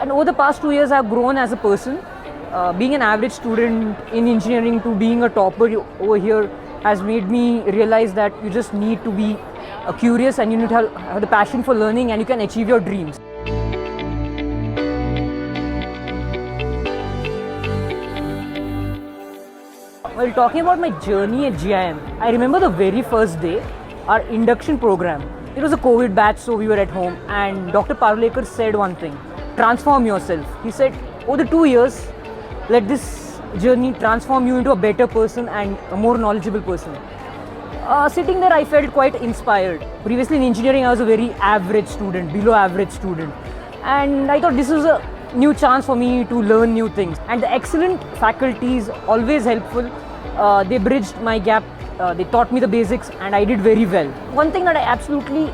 And over the past 2 years, I've grown as a person. Being an average student in engineering to being a topper over here has made me realize that you just need to be curious and you need to have the passion for learning, and you can achieve your dreams. While talking about my journey at GIM, I remember the very first day, our induction program. It was a COVID batch, so we were at home, and Dr. Parlekar said one thing: transform yourself. He said, over the 2 years, let this journey transform you into a better person and a more knowledgeable person. Sitting there, I felt quite inspired. Previously in engineering, I was a very average student, below average student. And I thought this was a new chance for me to learn new things. And the excellent faculties, always helpful. They bridged my gap. They taught me the basics and I did very well. One thing that I absolutely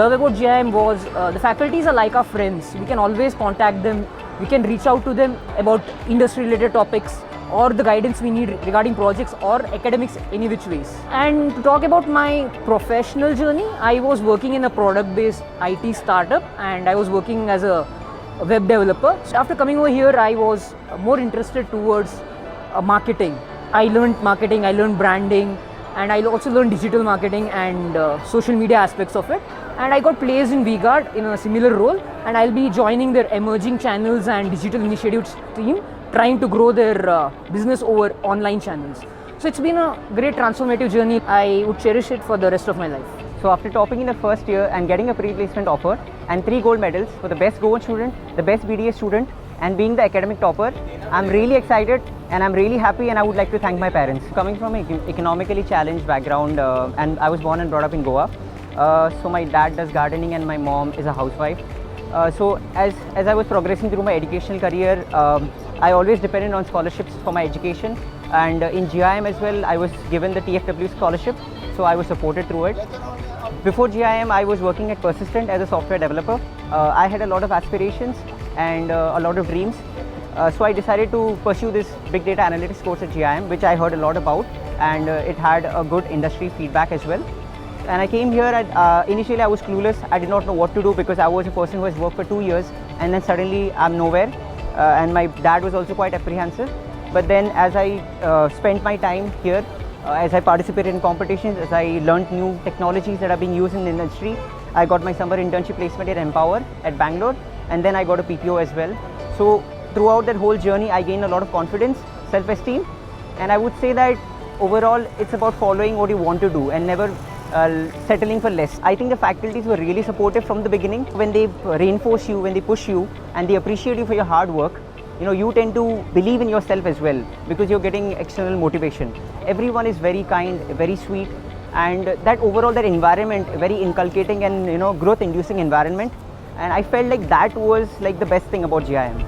love about GIM was the faculties are like our friends. We can always contact them. We can reach out to them about industry related topics or the guidance we need regarding projects or academics, any which ways. And to talk about my professional journey, I was working in a product based IT startup and I was working as a web developer. So after coming over here, I was more interested towards marketing. I learned marketing, I learned branding, and I also learned digital marketing and social media aspects of it. And I got placed in VGuard in a similar role, and I'll be joining their emerging channels and digital initiatives team, trying to grow their business over online channels. So it's been a great transformative journey. I would cherish it for the rest of my life. So after topping in the first year and getting a pre-placement offer and 3 gold medals for the best Goan student, the best BDA student, and being the academic topper, I'm really excited and I'm really happy, and I would like to thank my parents. Coming from an economically challenged background, and I was born and brought up in Goa. So my dad does gardening and my mom is a housewife. So as I was progressing through my educational career, I always depended on scholarships for my education, and in GIM as well I was given the TFW scholarship, so I was supported through it. Before GIM, I was working at Persistent as a software developer. I had a lot of aspirations and a lot of dreams. So I decided to pursue this big data analytics course at GIM, which I heard a lot about, and it had a good industry feedback as well. And I came here, initially I was clueless. I did not know what to do because I was a person who has worked for 2 years and then suddenly I'm nowhere. And my dad was also quite apprehensive. But then as I spent my time here, as I participated in competitions, as I learned new technologies that are being used in the industry, I got my summer internship placement at Empower at Bangalore, and then I got a PPO as well. So throughout that whole journey, I gained a lot of confidence, self-esteem, and I would say that overall it's about following what you want to do and never settling for less. I think the faculties were really supportive from the beginning. When they reinforce you, when they push you, and they appreciate you for your hard work, you tend to believe in yourself as well because you're getting external motivation. Everyone is very kind, very sweet, and that overall that environment, very inculcating and growth inducing environment. And I felt like that was like the best thing about GIM.